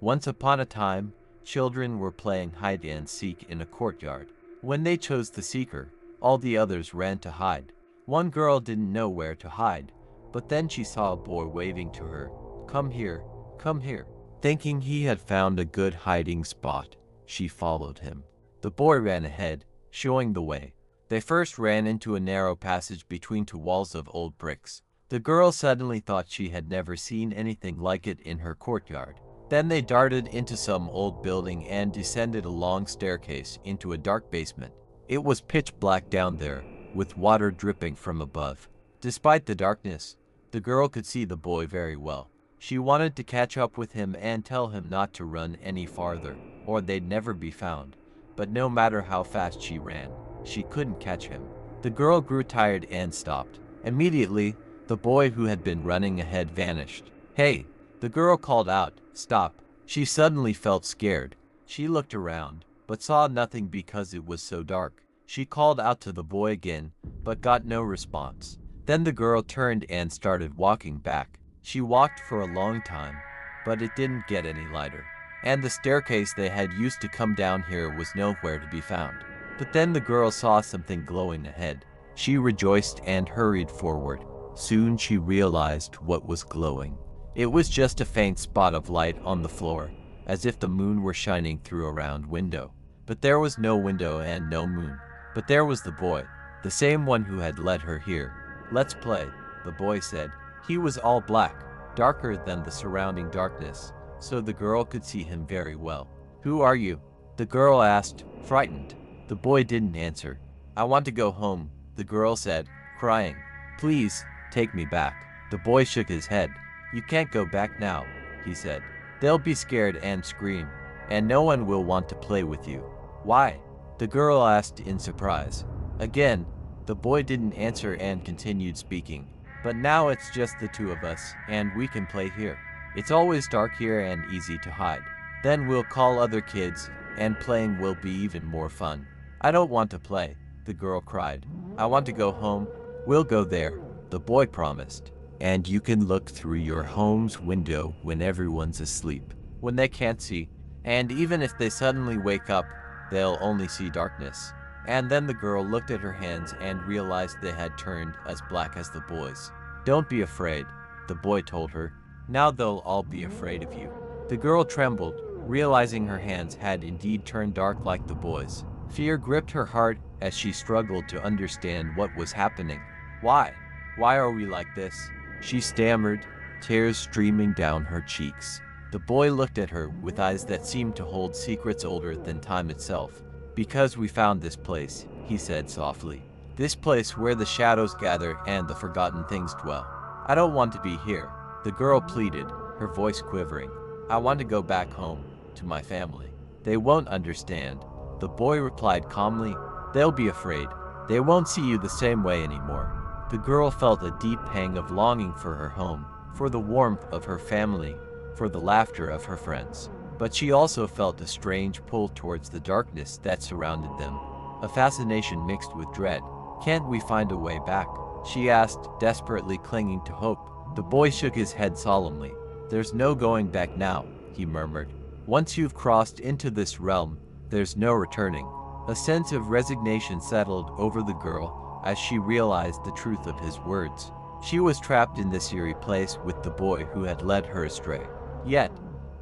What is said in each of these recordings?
Once upon a time, children were playing hide and seek in a courtyard. When they chose the seeker, all the others ran to hide. One girl didn't know where to hide, but then she saw a boy waving to her, "Come here, come here." Thinking he had found a good hiding spot, she followed him. The boy ran ahead, showing the way. They first ran into a narrow passage between two walls of old bricks. The girl suddenly thought she had never seen anything like it in her courtyard. Then they darted into some old building and descended a long staircase into a dark basement. It was pitch black down there, with water dripping from above. Despite the darkness, the girl could see the boy very well. She wanted to catch up with him and tell him not to run any farther, or they'd never be found. But no matter how fast she ran, she couldn't catch him. The girl grew tired and stopped. Immediately, the boy who had been running ahead vanished. "Hey!" The girl called out. "Stop." She suddenly felt scared. She looked around, but saw nothing because it was so dark. She called out to the boy again, but got no response. Then the girl turned and started walking back. She walked for a long time, but it didn't get any lighter. And the staircase they had used to come down here was nowhere to be found. But then the girl saw something glowing ahead. She rejoiced and hurried forward. Soon she realized what was glowing. It was just a faint spot of light on the floor, as if the moon were shining through a round window. But there was no window and no moon. But there was the boy, the same one who had led her here. "Let's play," the boy said. He was all black, darker than the surrounding darkness, so the girl could see him very well. "Who are you?" the girl asked, frightened. The boy didn't answer. "I want to go home," the girl said, crying. "Please, take me back." The boy shook his head. "You can't go back now," he said. "They'll be scared and scream, and no one will want to play with you." "Why?" the girl asked in surprise. Again, the boy didn't answer and continued speaking. "But now it's just the two of us, and we can play here. It's always dark here and easy to hide. Then we'll call other kids, and playing will be even more fun." "I don't want to play," the girl cried. "I want to go home." "We'll go there," the boy promised. "And you can look through your home's window when everyone's asleep, when they can't see, and even if they suddenly wake up, they'll only see darkness." And then the girl looked at her hands and realized they had turned as black as the boy's. "Don't be afraid," the boy told her. "Now they'll all be afraid of you." The girl trembled, realizing her hands had indeed turned dark like the boy's. Fear gripped her heart as she struggled to understand what was happening. "Why? Why are we like this?" she stammered, tears streaming down her cheeks. The boy looked at her with eyes that seemed to hold secrets older than time itself. "Because we found this place," he said softly. "This place where the shadows gather and the forgotten things dwell. I don't want to be here," the girl pleaded, her voice quivering. "I want to go back home, to my family." "They won't understand," the boy replied calmly. "They'll be afraid. They won't see you the same way anymore." The girl felt a deep pang of longing for her home, for the warmth of her family, for the laughter of her friends. But she also felt a strange pull towards the darkness that surrounded them, a fascination mixed with dread. "Can't we find a way back?" she asked, desperately clinging to hope. The boy shook his head solemnly. "There's no going back now," he murmured. "Once you've crossed into this realm, there's no returning." A sense of resignation settled over the girl as she realized the truth of his words. She was trapped in this eerie place with the boy who had led her astray. Yet,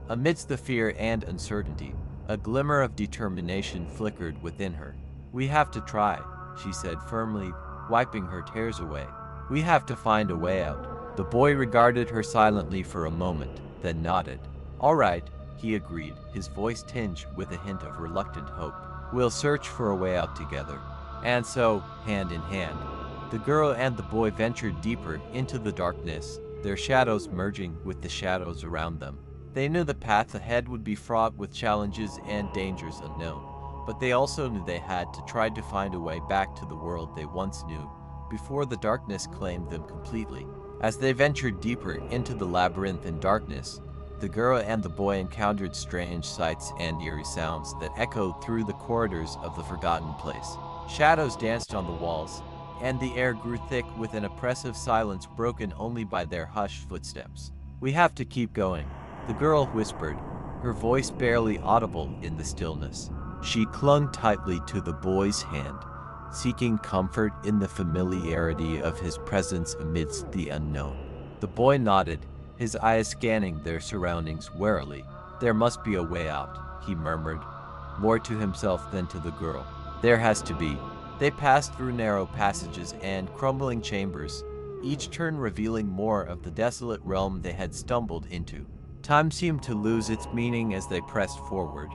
amidst the fear and uncertainty, a glimmer of determination flickered within her. "We have to try," she said firmly, wiping her tears away. "We have to find a way out." The boy regarded her silently for a moment, then nodded. "All right," he agreed, his voice tinged with a hint of reluctant hope. "We'll search for a way out together." And so, hand in hand, the girl and the boy ventured deeper into the darkness, their shadows merging with the shadows around them. They knew the path ahead would be fraught with challenges and dangers unknown, but they also knew they had to try to find a way back to the world they once knew, before the darkness claimed them completely. As they ventured deeper into the labyrinth and darkness, the girl and the boy encountered strange sights and eerie sounds that echoed through the corridors of the forgotten place. Shadows danced on the walls, and the air grew thick with an oppressive silence broken only by their hushed footsteps. "We have to keep going," the girl whispered, her voice barely audible in the stillness. She clung tightly to the boy's hand, seeking comfort in the familiarity of his presence amidst the unknown. The boy nodded, his eyes scanning their surroundings warily. "There must be a way out," he murmured, more to himself than to the girl. "There has to be." They passed through narrow passages and crumbling chambers, each turn revealing more of the desolate realm they had stumbled into. Time seemed to lose its meaning as they pressed forward,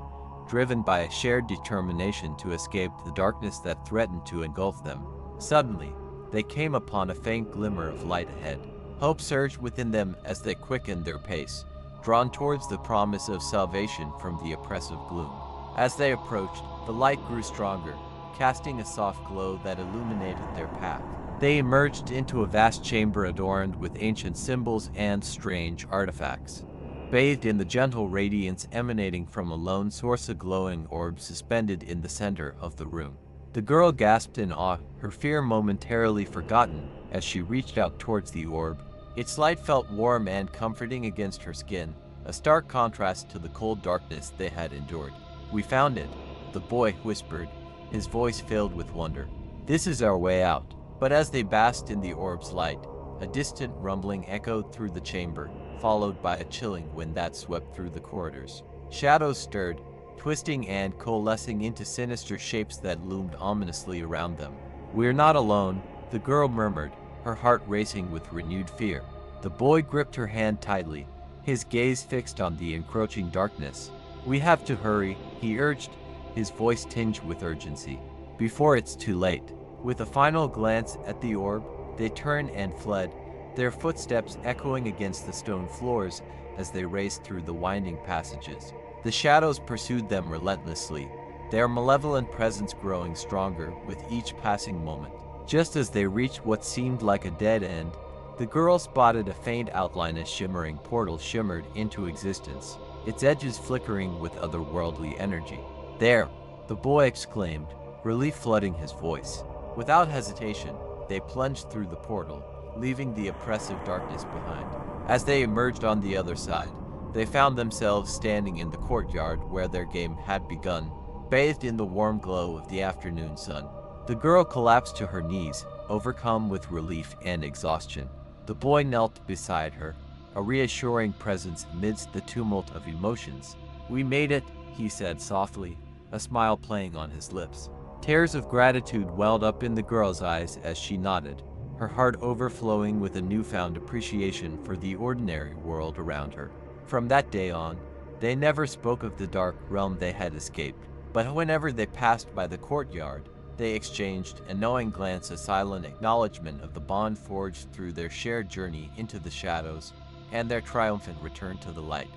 driven by a shared determination to escape the darkness that threatened to engulf them. Suddenly, they came upon a faint glimmer of light ahead. Hope surged within them as they quickened their pace, drawn towards the promise of salvation from the oppressive gloom. As they approached, the light grew stronger, casting a soft glow that illuminated their path. They emerged into a vast chamber adorned with ancient symbols and strange artifacts. Bathed in the gentle radiance emanating from a lone source, a glowing orb suspended in the center of the room. The girl gasped in awe, her fear momentarily forgotten as she reached out towards the orb. Its light felt warm and comforting against her skin, a stark contrast to the cold darkness they had endured. "We found it," the boy whispered, his voice filled with wonder. "This is our way out." But as they basked in the orb's light, a distant rumbling echoed through the chamber, followed by a chilling wind that swept through the corridors. Shadows stirred, twisting and coalescing into sinister shapes that loomed ominously around them. "We're not alone," the girl murmured, her heart racing with renewed fear. The boy gripped her hand tightly, his gaze fixed on the encroaching darkness. "We have to hurry," he urged, his voice tinged with urgency, "before it's too late." With a final glance at the orb, they turned and fled, their footsteps echoing against the stone floors as they raced through the winding passages. The shadows pursued them relentlessly, their malevolent presence growing stronger with each passing moment. Just as they reached what seemed like a dead end, the girl spotted a faint outline. A shimmering portal shimmered into existence, its edges flickering with otherworldly energy. "There!" the boy exclaimed, relief flooding his voice. Without hesitation, they plunged through the portal, leaving the oppressive darkness behind. As they emerged on the other side, they found themselves standing in the courtyard where their game had begun, bathed in the warm glow of the afternoon sun. The girl collapsed to her knees, overcome with relief and exhaustion. The boy knelt beside her, a reassuring presence amidst the tumult of emotions. "We made it," he said softly, a smile playing on his lips. Tears of gratitude welled up in the girl's eyes as she nodded, her heart overflowing with a newfound appreciation for the ordinary world around her. From that day on, they never spoke of the dark realm they had escaped, but whenever they passed by the courtyard, they exchanged a knowing glance, a silent acknowledgement of the bond forged through their shared journey into the shadows and their triumphant return to the light.